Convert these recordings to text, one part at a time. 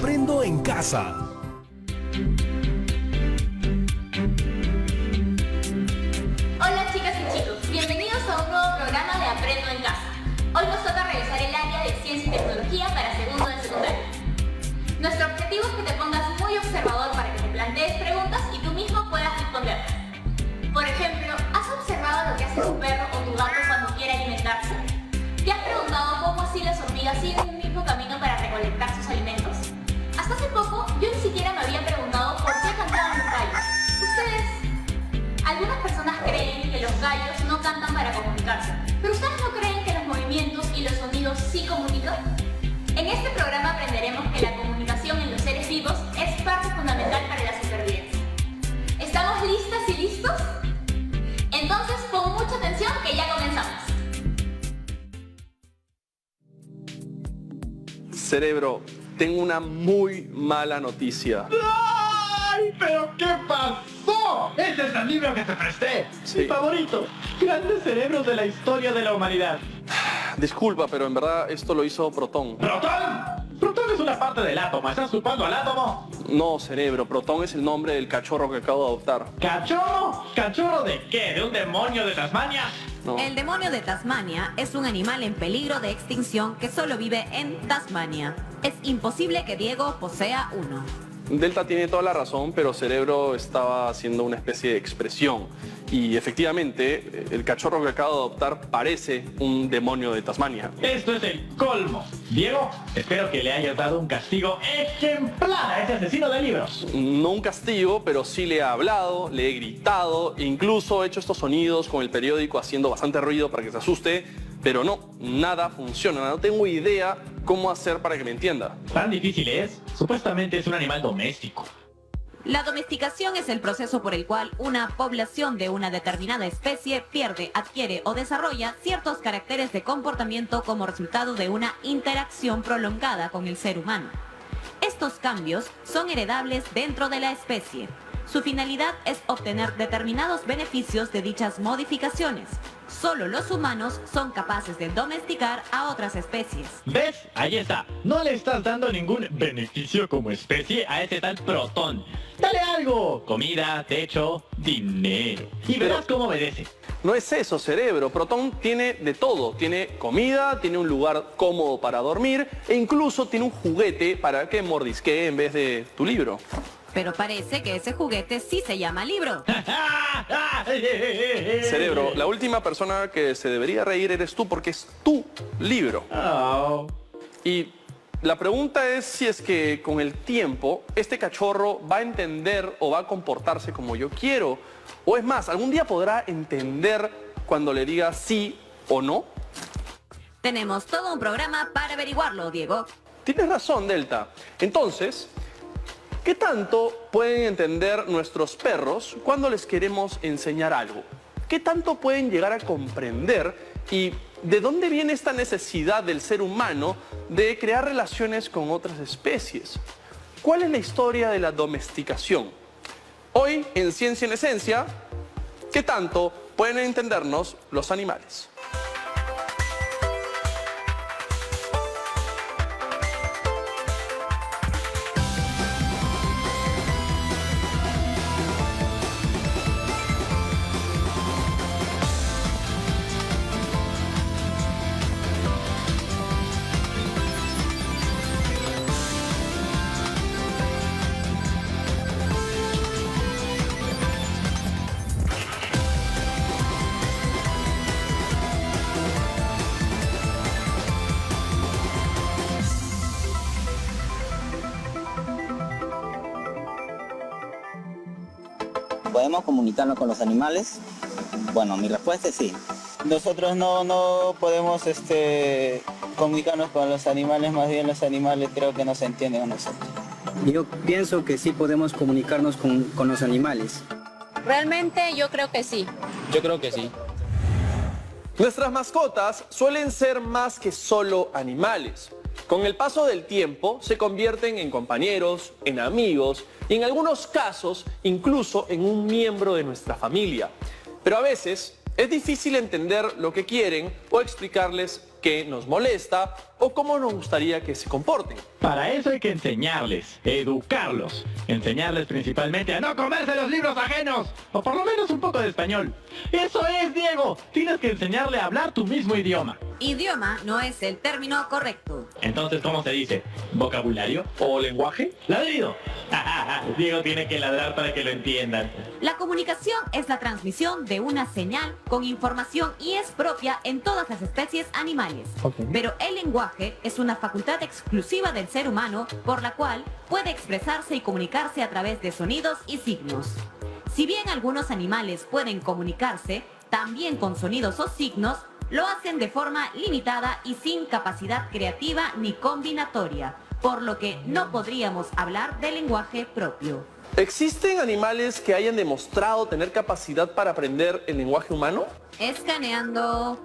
Aprendo en Casa. Hola chicas y chicos, bienvenidos a un nuevo programa de Aprendo en Casa. Hoy nos toca revisar el área de Ciencia y Tecnología para segundo de secundaria. Nuestro objetivo es que te pongas muy observador para que te plantees preguntas y tú mismo puedas responderlas. Por ejemplo, ¿has observado lo que hace tu perro o tu gato cuando quiere alimentarse? ¿Te has preguntado cómo así las hormigas siguen un mismo camino para recolectar sus alimentos? Hasta hace poco, yo ni siquiera me había preguntado por qué cantaban los gallos. ¿Ustedes? Algunas personas creen que los gallos no cantan para comunicarse, pero ¿ustedes no creen que los movimientos y los sonidos sí comunican? En este programa aprenderemos que la comunicación en los seres vivos es parte fundamental para la supervivencia. ¿Estamos listas y listos? Entonces pon mucha atención que ya comenzamos. Cerebro, tengo una muy mala noticia. ¡Ay! ¿Pero qué pasó? Ese es el libro que te presté. Sí. Mi favorito. Grandes cerebros de la historia de la humanidad. Disculpa, pero en verdad esto lo hizo Protón. ¿Protón? Protón es una parte del átomo. ¿Estás culpando al átomo? No, Cerebro, Protón es el nombre del cachorro que acabo de adoptar. ¿Cachorro? ¿Cachorro de qué? ¿De un demonio de Tasmania? No. El demonio de Tasmania es un animal en peligro de extinción que solo vive en Tasmania. Es imposible que Diego posea uno. Delta tiene toda la razón, pero Cerebro estaba haciendo una especie de expresión. Y efectivamente, el cachorro que acabo de adoptar parece un demonio de Tasmania. Esto es el colmo. Diego, espero que le hayas dado un castigo ejemplar a ese asesino de libros. No un castigo, pero sí le he hablado, le he gritado, e incluso he hecho estos sonidos con el periódico haciendo bastante ruido para que se asuste, pero no, nada funciona, no tengo idea cómo hacer para que me entienda. ¿Tan difícil es? Supuestamente es un animal doméstico. La domesticación es el proceso por el cual una población de una determinada especie pierde, adquiere o desarrolla ciertos caracteres de comportamiento como resultado de una interacción prolongada con el ser humano. Estos cambios son heredables dentro de la especie. Su finalidad es obtener determinados beneficios de dichas modificaciones. Solo los humanos son capaces de domesticar a otras especies. ¿Ves? Ahí está. No le estás dando ningún beneficio como especie a ese tal Protón. Dale algo. Comida, techo, dinero. Y verás cómo obedece. No es eso, Cerebro. Protón tiene de todo. Tiene comida, tiene un lugar cómodo para dormir e incluso tiene un juguete para que mordisquee en vez de tu libro. Pero parece que ese juguete sí se llama libro. Cerebro, la última persona que se debería reír eres tú porque es tu libro. Oh. Y la pregunta es si es que con el tiempo este cachorro va a entender o va a comportarse como yo quiero. O es más, algún día podrá entender cuando le diga sí o no. Tenemos todo un programa para averiguarlo, Diego. Tienes razón, Delta. Entonces, ¿qué tanto pueden entender nuestros perros cuando les queremos enseñar algo? ¿Qué tanto pueden llegar a comprender y de dónde viene esta necesidad del ser humano de crear relaciones con otras especies? ¿Cuál es la historia de la domesticación? Hoy, en Ciencia en Esencia, ¿qué tanto pueden entendernos los animales? ¿Podemos comunicarnos con los animales? Bueno, mi respuesta es sí. Nosotros no podemos comunicarnos con los animales, más bien los animales creo que nos entienden a nosotros. Yo pienso que sí podemos comunicarnos con los animales. Realmente yo creo que sí. Yo creo que sí. Nuestras mascotas suelen ser más que solo animales. Con el paso del tiempo se convierten en compañeros, en amigos y en algunos casos incluso en un miembro de nuestra familia. Pero a veces es difícil entender lo que quieren o explicarles qué nos molesta o cómo nos gustaría que se comporten. Para eso hay que enseñarles, educarlos. Enseñarles principalmente a no comerse los libros ajenos. O por lo menos un poco de español. ¡Eso es, Diego! Tienes que enseñarle a hablar tu mismo idioma. Idioma no es el término correcto. Entonces, ¿cómo se dice? ¿Vocabulario? ¿O lenguaje? ¡Ladrido! Diego tiene que ladrar para que lo entiendan. La comunicación es la transmisión de una señal con información y es propia en todas las especies animales. Pero el lenguaje es una facultad exclusiva del ser humano por la cual puede expresarse y comunicarse a través de sonidos y signos. Si bien algunos animales pueden comunicarse también con sonidos o signos, lo hacen de forma limitada y sin capacidad creativa ni combinatoria, por lo que no podríamos hablar de lenguaje propio. ¿Existen animales que hayan demostrado tener capacidad para aprender el lenguaje humano? Escaneando.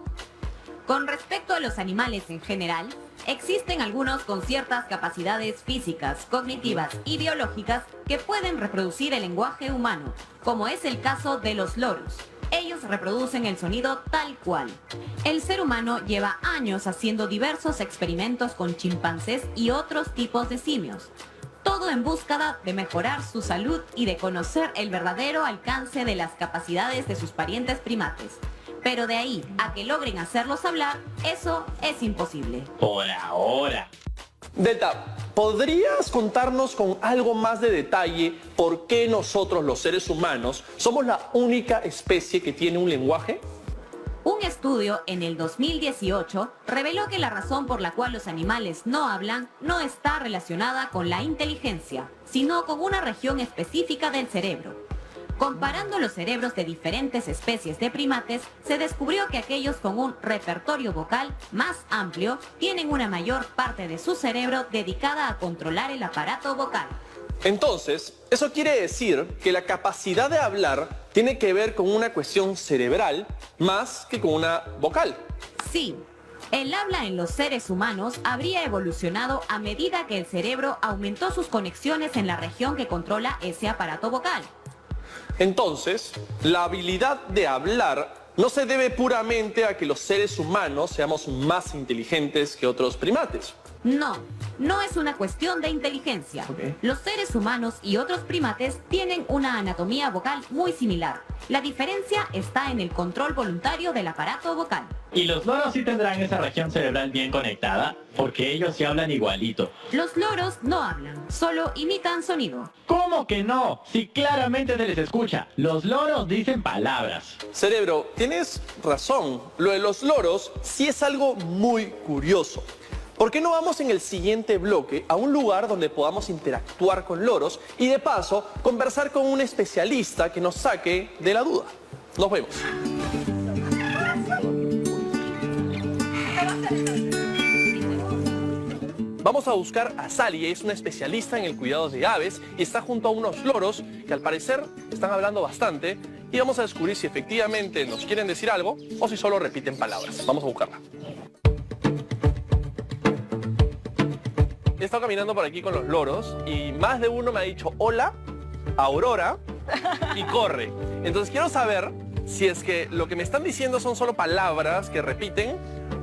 Con respecto a los animales en general, existen algunos con ciertas capacidades físicas, cognitivas y biológicas que pueden reproducir el lenguaje humano, como es el caso de los loros. Ellos reproducen el sonido tal cual. El ser humano lleva años haciendo diversos experimentos con chimpancés y otros tipos de simios. Todo en búsqueda de mejorar su salud y de conocer el verdadero alcance de las capacidades de sus parientes primates. Pero de ahí a que logren hacerlos hablar, eso es imposible. Por ahora. Delta, ¿podrías contarnos con algo más de detalle por qué nosotros los seres humanos somos la única especie que tiene un lenguaje? Un estudio en el 2018 reveló que la razón por la cual los animales no hablan no está relacionada con la inteligencia, sino con una región específica del cerebro. Comparando los cerebros de diferentes especies de primates, se descubrió que aquellos con un repertorio vocal más amplio tienen una mayor parte de su cerebro dedicada a controlar el aparato vocal. Entonces, eso quiere decir que la capacidad de hablar tiene que ver con una cuestión cerebral más que con una vocal. Sí, el habla en los seres humanos habría evolucionado a medida que el cerebro aumentó sus conexiones en la región que controla ese aparato vocal. Entonces, la habilidad de hablar no se debe puramente a que los seres humanos seamos más inteligentes que otros primates. No, no es una cuestión de inteligencia. Los seres humanos y otros primates tienen una anatomía vocal muy similar. La diferencia está en el control voluntario del aparato vocal. Y los loros sí tendrán esa región cerebral bien conectada, porque ellos sí hablan igualito. Los loros no hablan, solo imitan sonido. ¿Cómo que no? Si claramente se les escucha. Los loros dicen palabras. Cerebro, tienes razón. Lo de los loros sí es algo muy curioso. ¿Por qué no vamos en el siguiente bloque a un lugar donde podamos interactuar con loros y de paso conversar con un especialista que nos saque de la duda? Nos vemos. Vamos a buscar a Sally, ella es una especialista en el cuidado de aves y está junto a unos loros que al parecer están hablando bastante y vamos a descubrir si efectivamente nos quieren decir algo o si solo repiten palabras. Vamos a buscarla. He estado caminando por aquí con los loros y más de uno me ha dicho hola, Aurora y corre. Entonces quiero saber si es que lo que me están diciendo son solo palabras que repiten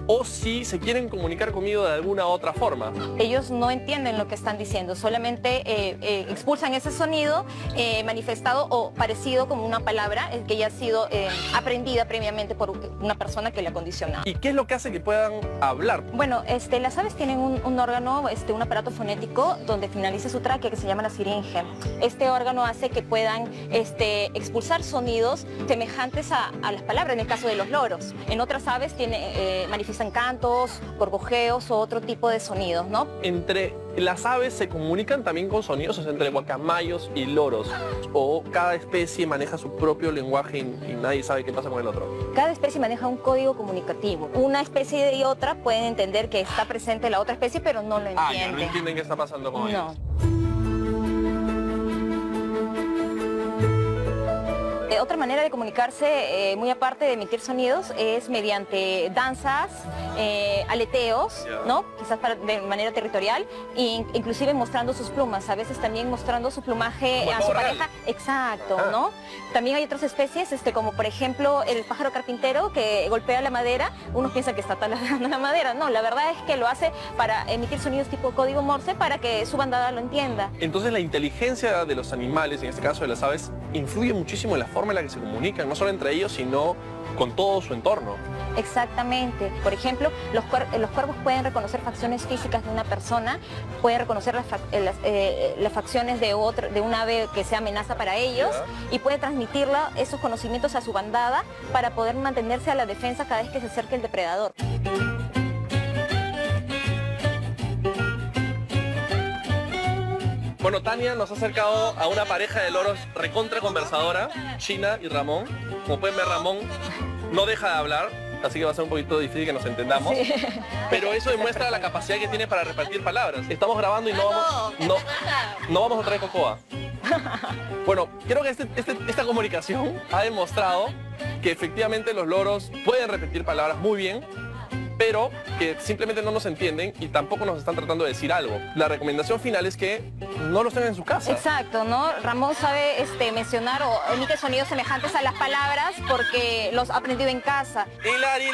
o si se quieren comunicar conmigo de alguna otra forma. Ellos no entienden lo que están diciendo, solamente expulsan ese sonido manifestado o parecido como una palabra que ya ha sido aprendida previamente por una persona que le ha condicionado. ¿Y qué es lo que hace que puedan hablar? Bueno, las aves tienen un órgano, un aparato fonético donde finaliza su tráquea que se llama la siringe. Este órgano hace que puedan expulsar sonidos semejantes a las palabras, en el caso de los loros. En otras aves manifiestan cantos, gorgojeos o otro tipo de sonidos, ¿no? Entre las aves se comunican también con sonidos, o sea, entre guacamayos y loros, o cada especie maneja su propio lenguaje y nadie sabe qué pasa con el otro. Cada especie maneja un código comunicativo. Una especie y otra pueden entender que está presente la otra especie, pero no lo entienden. Ya no entienden qué está pasando con ellos. Otra manera de comunicarse, muy aparte de emitir sonidos, es mediante danzas, aleteos, ¿no? Quizás de manera territorial, e inclusive mostrando sus plumas, a veces también mostrando su plumaje a su pareja. Exacto, ¿no? También hay otras especies, como por ejemplo el pájaro carpintero que golpea la madera. Uno piensa que está taladrando la madera. No, la verdad es que lo hace para emitir sonidos tipo código Morse para que su bandada lo entienda. Entonces la inteligencia de los animales, en este caso de las aves, influye muchísimo en la forma en la que se comunican, no solo entre ellos, sino con todo su entorno. Exactamente. Por ejemplo, los cuervos pueden reconocer facciones físicas de una persona, pueden reconocer las facciones de una ave que sea amenaza para ellos, y puede transmitir esos conocimientos a su bandada para poder mantenerse a la defensa cada vez que se acerque el depredador. Bueno, Tania nos ha acercado a una pareja de loros recontra conversadora, China y Ramón. Como pueden ver, Ramón no deja de hablar, así que va a ser un poquito difícil que nos entendamos. Sí. Pero eso demuestra la capacidad que tiene para repartir palabras. Estamos grabando y no vamos a traer cocoa. Bueno, creo que esta comunicación ha demostrado que efectivamente los loros pueden repetir palabras muy bien, pero que simplemente no nos entienden y tampoco nos están tratando de decir algo. La recomendación final es que no los tengan en su casa. Exacto, ¿no? Ramón sabe mencionar o emite sonidos semejantes a las palabras porque los ha aprendido en casa. Hilari,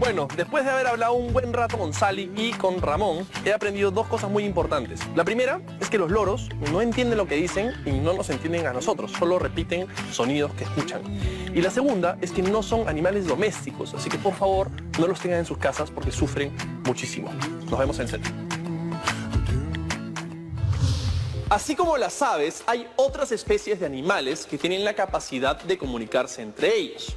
Bueno, después de haber hablado un buen rato con Sally y con Ramón, he aprendido dos cosas muy importantes. La primera es que los loros no entienden lo que dicen y no nos entienden a nosotros, solo repiten sonidos que escuchan. Y la segunda es que no son animales domésticos, así que por favor no los tengan en sus casas porque sufren muchísimo. Nos vemos en el set. Así como las aves, hay otras especies de animales que tienen la capacidad de comunicarse entre ellos.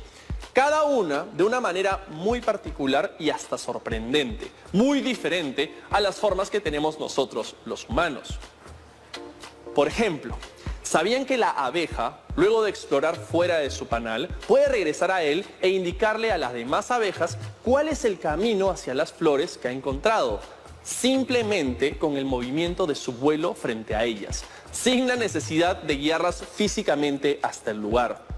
Cada una de una manera muy particular y hasta sorprendente, muy diferente a las formas que tenemos nosotros los humanos. Por ejemplo, ¿sabían que la abeja, luego de explorar fuera de su panal, puede regresar a él e indicarle a las demás abejas cuál es el camino hacia las flores que ha encontrado? Simplemente con el movimiento de su vuelo frente a ellas, sin la necesidad de guiarlas físicamente hasta el lugar.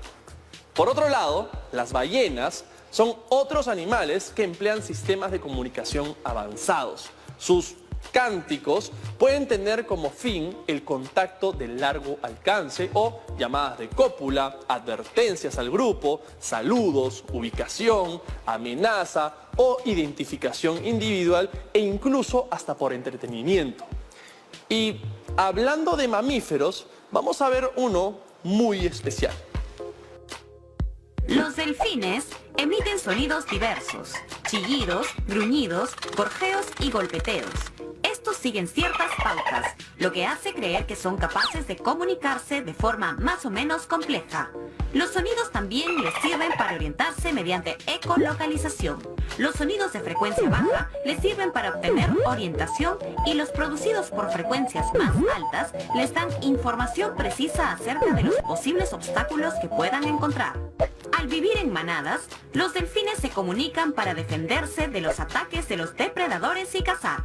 Por otro lado, las ballenas son otros animales que emplean sistemas de comunicación avanzados. Sus cánticos pueden tener como fin el contacto de largo alcance o llamadas de cópula, advertencias al grupo, saludos, ubicación, amenaza o identificación individual e incluso hasta por entretenimiento. Y hablando de mamíferos, vamos a ver uno muy especial. Los delfines emiten sonidos diversos, chillidos, gruñidos, gorjeos y golpeteos. Estos siguen ciertas pautas, lo que hace creer que son capaces de comunicarse de forma más o menos compleja. Los sonidos también les sirven para orientarse mediante ecolocalización. Los sonidos de frecuencia baja les sirven para obtener orientación y los producidos por frecuencias más altas les dan información precisa acerca de los posibles obstáculos que puedan encontrar. Al vivir en manadas, los delfines se comunican para defenderse de los ataques de los depredadores y cazar.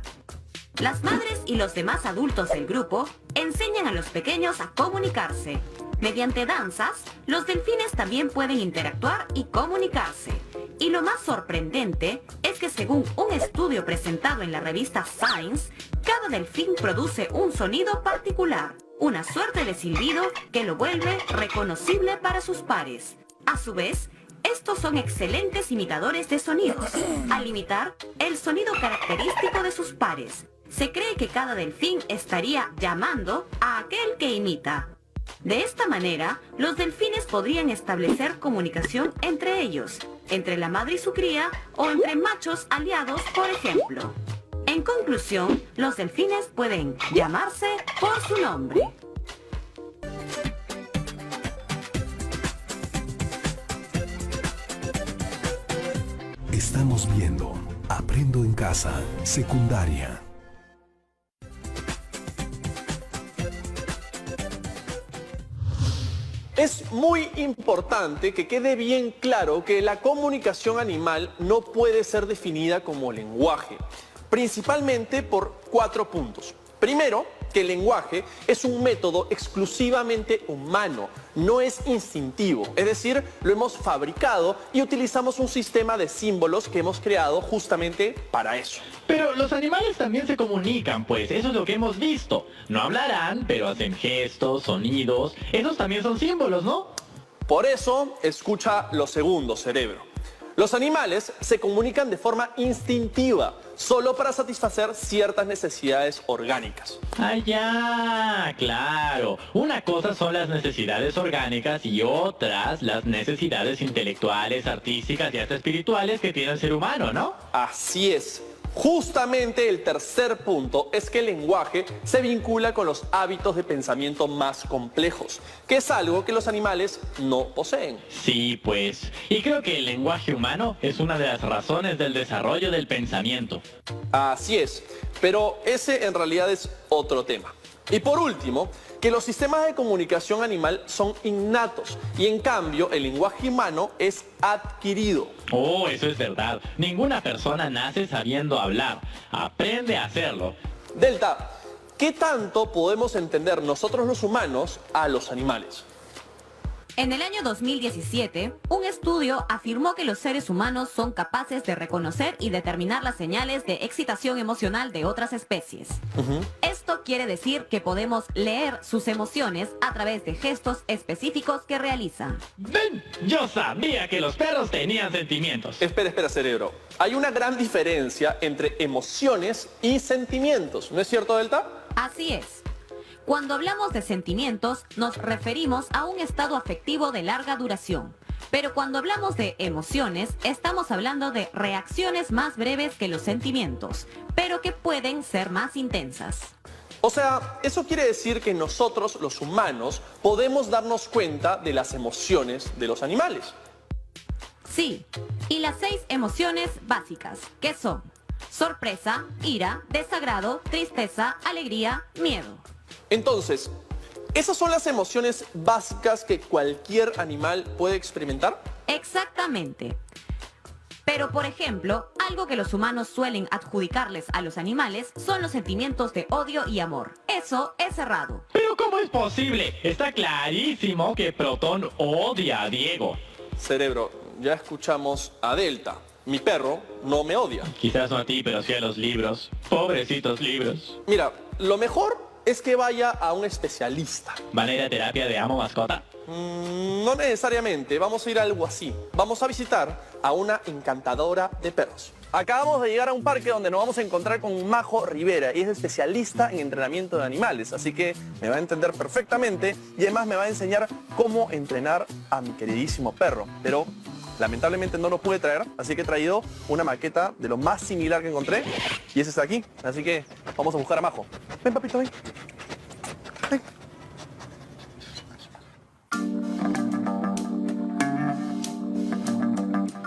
Las madres y los demás adultos del grupo enseñan a los pequeños a comunicarse. Mediante danzas, los delfines también pueden interactuar y comunicarse. Y lo más sorprendente es que según un estudio presentado en la revista Science, cada delfín produce un sonido particular, una suerte de silbido que lo vuelve reconocible para sus pares. A su vez, estos son excelentes imitadores de sonidos, al imitar el sonido característico de sus pares. Se cree que cada delfín estaría llamando a aquel que imita. De esta manera, los delfines podrían establecer comunicación entre ellos, entre la madre y su cría o entre machos aliados, por ejemplo. En conclusión, los delfines pueden llamarse por su nombre. Estamos viendo Aprendo en Casa, secundaria. Es muy importante que quede bien claro que la comunicación animal no puede ser definida como lenguaje. principalmente por 4 puntos. Primero, que el lenguaje es un método exclusivamente humano, no es instintivo, es decir, lo hemos fabricado y utilizamos un sistema de símbolos que hemos creado justamente para eso. Pero los animales también se comunican, pues, eso es lo que hemos visto. No hablarán, pero hacen gestos, sonidos, esos también son símbolos, ¿no? Por eso, escucha lo segundo, cerebro. Los animales se comunican de forma instintiva, solo para satisfacer ciertas necesidades orgánicas. Ah, ya, claro. Una cosa son las necesidades orgánicas y otras las necesidades intelectuales, artísticas y hasta espirituales que tiene el ser humano, ¿no? Así es. Justamente el tercer punto es que el lenguaje se vincula con los hábitos de pensamiento más complejos, que es algo que los animales no poseen. Sí, pues. Y creo que el lenguaje humano es una de las razones del desarrollo del pensamiento. Así es, pero ese en realidad es otro tema. Y por último, que los sistemas de comunicación animal son innatos y en cambio el lenguaje humano es adquirido. Oh, eso es verdad. Ninguna persona nace sabiendo hablar. Aprende a hacerlo. Delta, ¿qué tanto podemos entender nosotros los humanos a los animales? En el año 2017, un estudio afirmó que los seres humanos son capaces de reconocer y determinar las señales de excitación emocional de otras especies. Esto quiere decir que podemos leer sus emociones a través de gestos específicos que realizan. ¡Ven! Yo sabía que los perros tenían sentimientos. Espera, cerebro. Hay una gran diferencia entre emociones y sentimientos, ¿no es cierto, Delta? Así es. Cuando hablamos de sentimientos, nos referimos a un estado afectivo de larga duración. Pero cuando hablamos de emociones, estamos hablando de reacciones más breves que los sentimientos, pero que pueden ser más intensas. O sea, eso quiere decir que nosotros, los humanos, podemos darnos cuenta de las emociones de los animales. Sí, y las 6 emociones básicas, que son sorpresa, ira, desagrado, tristeza, alegría, miedo. Entonces, ¿esas son las emociones básicas que cualquier animal puede experimentar? Exactamente. Pero, por ejemplo, algo que los humanos suelen adjudicarles a los animales son los sentimientos de odio y amor. Eso es errado. ¿Pero cómo es posible? Está clarísimo que Protón odia a Diego. Cerebro, ya escuchamos a Delta. Mi perro no me odia. Quizás no a ti, pero sí a los libros. Pobrecitos libros. Mira, lo mejor es que vaya a un especialista. ¿Van a ir a terapia de amo mascota? No necesariamente, vamos a ir a algo así. Vamos a visitar a una encantadora de perros. Acabamos de llegar a un parque donde nos vamos a encontrar con Majo Rivera y es especialista en entrenamiento de animales, así que me va a entender perfectamente y además me va a enseñar cómo entrenar a mi queridísimo perro. Pero lamentablemente no lo pude traer, así que he traído una maqueta de lo más similar que encontré y ese está aquí, así que vamos a buscar a Majo. Ven, papito, ven. Ven.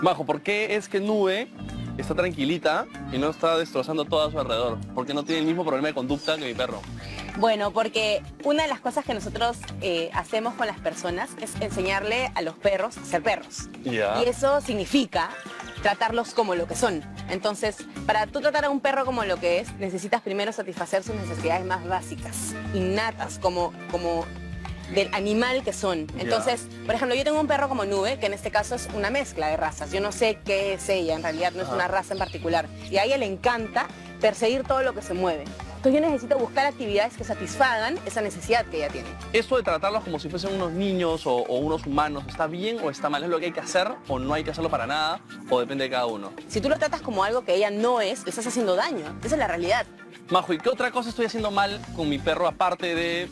Majo, ¿por qué es que Nube está tranquilita y no está destrozando todo a su alrededor? Porque no tiene el mismo problema de conducta que mi perro. Bueno, porque una de las cosas que nosotros hacemos con las personas es enseñarle a los perros a ser perros. Ya. Y eso significa tratarlos como lo que son. Entonces, para tú tratar a un perro como lo que es, necesitas primero satisfacer sus necesidades más básicas, innatas, como del animal que son. Entonces, por ejemplo, yo tengo un perro como Nube, que en este caso es una mezcla de razas. Yo no sé qué es ella, en realidad no es una raza en particular. Y a ella le encanta perseguir todo lo que se mueve. Entonces yo necesito buscar actividades que satisfagan esa necesidad que ella tiene. ¿Eso de tratarlos como si fuesen unos niños o unos humanos está bien o está mal? ¿Es lo que hay que hacer o no hay que hacerlo para nada? ¿O depende de cada uno? Si tú lo tratas como algo que ella no es, le estás haciendo daño. Esa es la realidad. Majo, ¿y qué otra cosa estoy haciendo mal con mi perro aparte de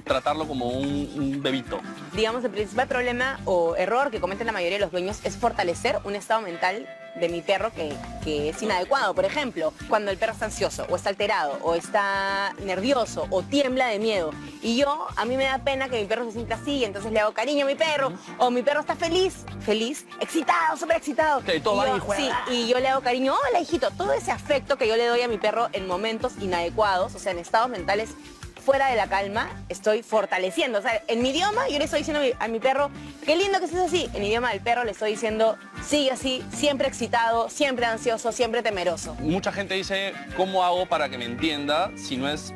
tratarlo como un bebito? Digamos, el principal problema o error que cometen la mayoría de los dueños es fortalecer un estado mental de mi perro que es inadecuado. Por ejemplo, cuando el perro está ansioso, o está alterado, o está nervioso, o tiembla de miedo. Y a mí me da pena que mi perro se sienta así, y entonces le hago cariño a mi perro. O mi perro está feliz, excitado, súper excitado. Okay, todo va y juega. Sí, y yo le hago cariño, hola hijito. Todo ese afecto que yo le doy a mi perro en momentos inadecuados, o sea, en estados mentales fuera de la calma, estoy fortaleciendo. O sea, en mi idioma yo le estoy diciendo a mi perro, qué lindo que estés así. En el idioma del perro le estoy diciendo, sigue así, siempre excitado, siempre ansioso, siempre temeroso. Mucha gente dice, ¿cómo hago para que me entienda si no es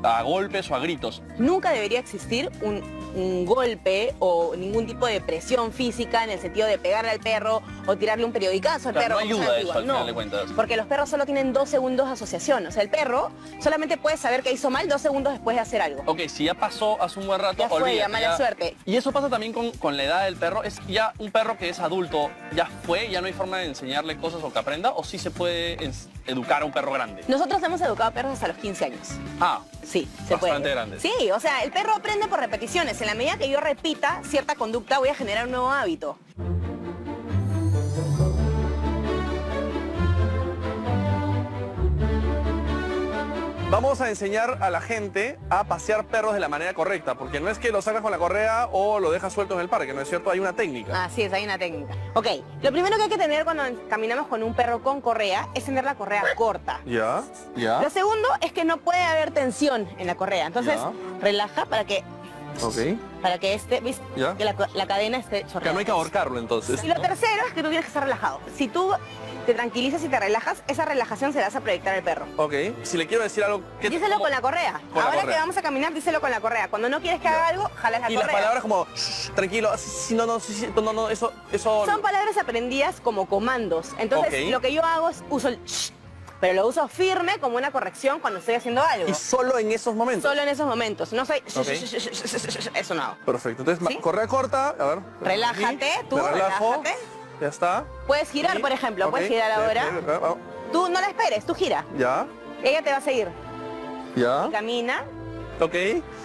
a golpes o a gritos? Nunca debería existir un golpe o ningún tipo de presión física en el sentido de pegarle al perro o tirarle un periodicazo al perro. No ayuda eso al final de cuentas. Porque los perros solo tienen 2 segundos de asociación. O sea, el perro solamente puede saber que hizo mal 2 segundos después de hacer algo. Ok, si ya pasó hace un buen rato, Ya fue, olvídate, ya mala suerte. Y eso pasa también con la edad del perro. Es ya un perro que es adulto, ya fue, ya no hay forma de enseñarle cosas o que aprenda, o sí se puede educar a un perro grande. Nosotros hemos educado perros hasta los 15 años. Ah, Sí, se puede. bastante grande. Sí, o sea, el perro aprende por repeticiones. En la medida que yo repita cierta conducta, voy a generar un nuevo hábito. Vamos a enseñar a la gente a pasear perros de la manera correcta, porque no es que lo sacas con la correa o lo dejas suelto en el parque, ¿no es cierto? Hay una técnica. Así es, hay una técnica. Ok, lo primero que hay que tener cuando caminamos con un perro con correa es tener la correa corta. Ya, ya. Lo segundo es que no puede haber tensión en la correa. Entonces, Ya. relaja para que Ok. ¿viste? Ya. Que la cadena esté Que chorreada. no hay que ahorcarlo entonces. Y lo tercero es que tú tienes que estar relajado. Si tú te tranquilizas y te relajas, esa relajación se la vas a proyectar al perro. Ok, si le quiero decir algo... Díselo con la correa. Con la Ahora correa. que vamos a caminar, díselo con la correa. Cuando no quieres que haga algo, jalas la Y correa. las palabras como, "Shh, tranquilo, no, eso... Son palabras aprendidas como comandos. Entonces, Ok. lo que yo hago es uso el shh, pero lo uso firme como una corrección cuando estoy haciendo algo. Y solo en esos momentos. Solo en esos momentos. No soy... Ok. Eso no hago. Perfecto, entonces ¿Sí? correa corta, a ver. Relájate, Aquí, tú me relajo, relájate. ya está. Puedes girar, Y- por ejemplo. ok, Puedes girar ahora. vamos. Tú no la esperes, tú gira. Ya, Ella te va a seguir. ya, Camina. ok.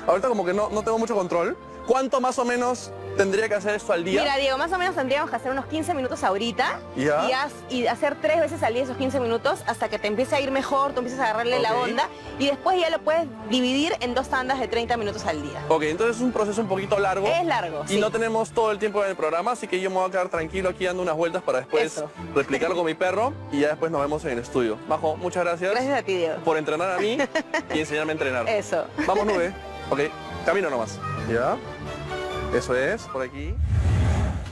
Ahorita como que no tengo mucho control. ¿Cuánto más o menos tendría que hacer esto al día? Mira, Diego, más o menos tendríamos que hacer unos 15 minutos ahorita Ya. y hacer 3 veces al día esos 15 minutos hasta que te empiece a ir mejor, tú empiezas a agarrarle la Ok. onda y después ya lo puedes dividir en 2 tandas de 30 minutos al día. Ok, entonces es un proceso un poquito largo. Es largo, Y sí. no tenemos todo el tiempo en el programa, así que yo me voy a quedar tranquilo aquí dando unas vueltas para después Eso. replicarlo con mi perro y ya después nos vemos en el estudio. Majo, muchas gracias. Gracias a ti, Diego. Por entrenar a mí y enseñarme a entrenar. Eso. Vamos, Nube. Ok, camino nomás. Ya. Eso es, por aquí.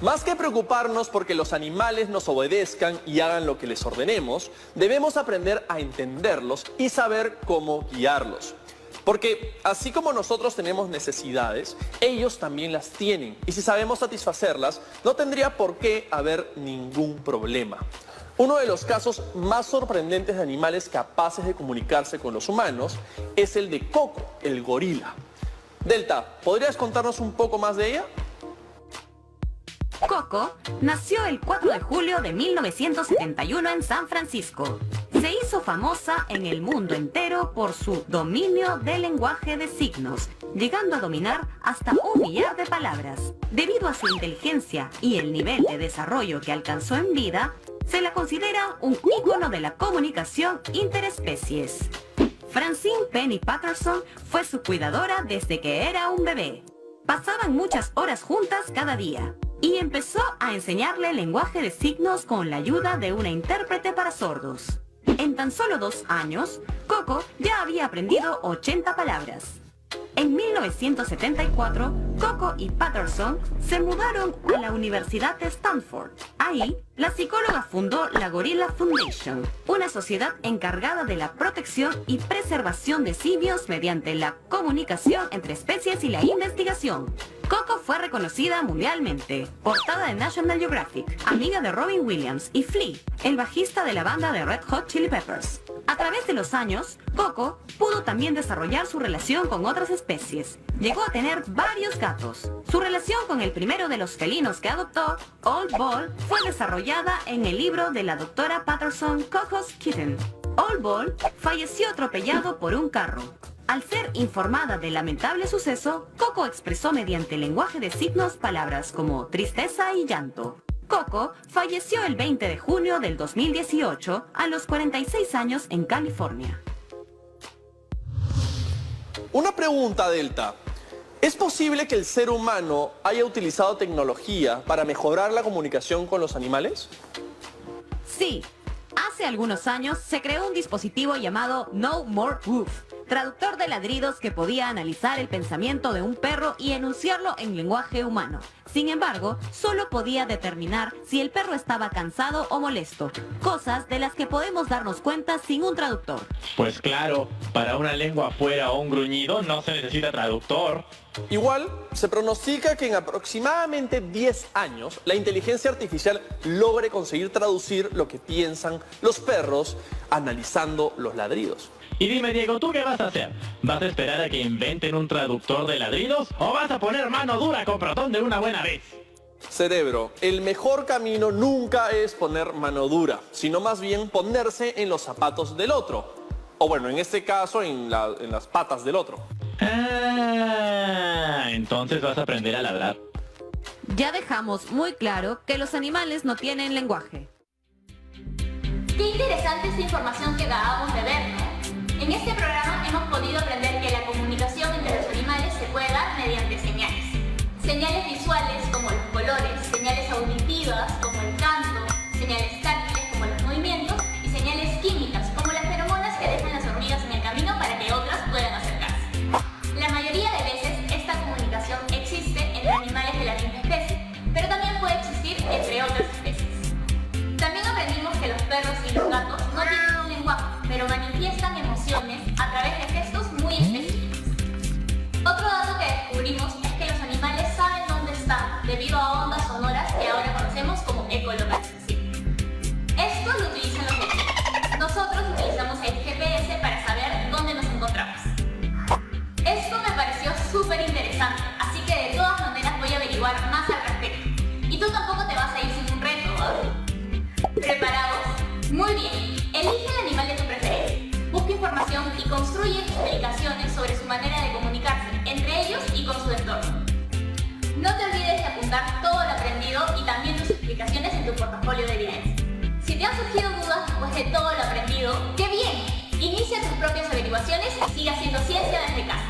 Más que preocuparnos porque los animales nos obedezcan y hagan lo que les ordenemos, debemos aprender a entenderlos y saber cómo guiarlos. Porque así como nosotros tenemos necesidades, ellos también las tienen. Y si sabemos satisfacerlas, no tendría por qué haber ningún problema. Uno de los casos más sorprendentes de animales capaces de comunicarse con los humanos es el de Coco, el gorila. Delta, ¿podrías contarnos un poco más de ella? Coco nació el 4 de julio de 1971 en San Francisco. Se hizo famosa en el mundo entero por su dominio del lenguaje de signos, llegando a dominar hasta 1 millar de palabras. Debido a su inteligencia y el nivel de desarrollo que alcanzó en vida, se la considera un ícono de la comunicación interespecies. Francine Penny Patterson fue su cuidadora desde que era un bebé. Pasaban muchas horas juntas cada día y empezó a enseñarle lenguaje de signos con la ayuda de una intérprete para sordos. En tan solo 2 años, Coco ya había aprendido 80 palabras. En 1974, Coco y Patterson se mudaron a la Universidad de Stanford. Ahí, la psicóloga fundó la Gorilla Foundation, una sociedad encargada de la protección y preservación de simios mediante la comunicación entre especies y la investigación. Coco fue reconocida mundialmente, portada de National Geographic, amiga de Robin Williams y Flea, el bajista de la banda de Red Hot Chili Peppers. A través de los años, Coco pudo también desarrollar su relación con otras especies. Llegó a tener varios gatos. Su relación con el primero de los felinos que adoptó, Old Ball, fue desarrollada en el libro de la doctora Patterson, Coco's Kitten. Old Ball falleció atropellado por un carro. Al ser informada del lamentable suceso, Coco expresó mediante lenguaje de signos palabras como tristeza y llanto. Coco falleció el 20 de junio del 2018 a los 46 años en California. Una pregunta, Delta. ¿Es posible que el ser humano haya utilizado tecnología para mejorar la comunicación con los animales? Sí, hace algunos años se creó un dispositivo llamado No More Woof, traductor de ladridos que podía analizar el pensamiento de un perro y enunciarlo en lenguaje humano. Sin embargo, solo podía determinar si el perro estaba cansado o molesto, cosas de las que podemos darnos cuenta sin un traductor. Pues claro, para una lengua afuera o un gruñido no se necesita traductor. Igual, se pronostica que en aproximadamente 10 años la inteligencia artificial logre conseguir traducir lo que piensan los perros analizando los ladridos. Y dime, Diego, ¿tú qué vas a hacer? ¿Vas a esperar a que inventen un traductor de ladridos o vas a poner mano dura con Protón de una buena vez? Cerebro, el mejor camino nunca es poner mano dura, sino más bien ponerse en los zapatos del otro. O bueno, en este caso, en las patas del otro. Ah, entonces vas a aprender a ladrar. Ya dejamos muy claro que los animales no tienen lenguaje. Qué interesante esta información que acabamos de ver, ¿no? En este programa hemos podido aprender que la comunicación entre los animales se puede dar mediante señales. Señales visuales como los colores, señales auditivas como el canto, señales táctiles como los movimientos y señales químicas como las feromonas que dejan las hormigas en el camino para que otras puedan acercarse. La mayoría de veces esta comunicación existe entre animales de la misma especie, pero también puede existir entre otras especies. También aprendimos que los perros y los gatos no tienen un lenguaje, pero manifiestan emociones a través de gestos muy específicos. Otro dato que descubrimos es que los animales saben dónde están debido a ondas sonoras que ahora conocemos como ecolocalización. Esto lo utilizan los vecinos. Nosotros utilizamos el GPS para saber dónde nos encontramos. Esto me pareció súper interesante, así que de todas maneras voy a averiguar más al respecto. Y tú tampoco te vas a ir sin un reto, ¿eh? ¿Preparados? Muy bien. Elige el animal de tu preferencia. Busca información y construye explicaciones sobre su manera de comunicarse entre ellos y con su entorno. No te olvides de apuntar todo lo aprendido y también tus explicaciones en tu portafolio de evidencia. Si te han surgido dudas después de todo lo aprendido, ¡qué bien! Inicia tus propias averiguaciones y sigue haciendo ciencia desde casa.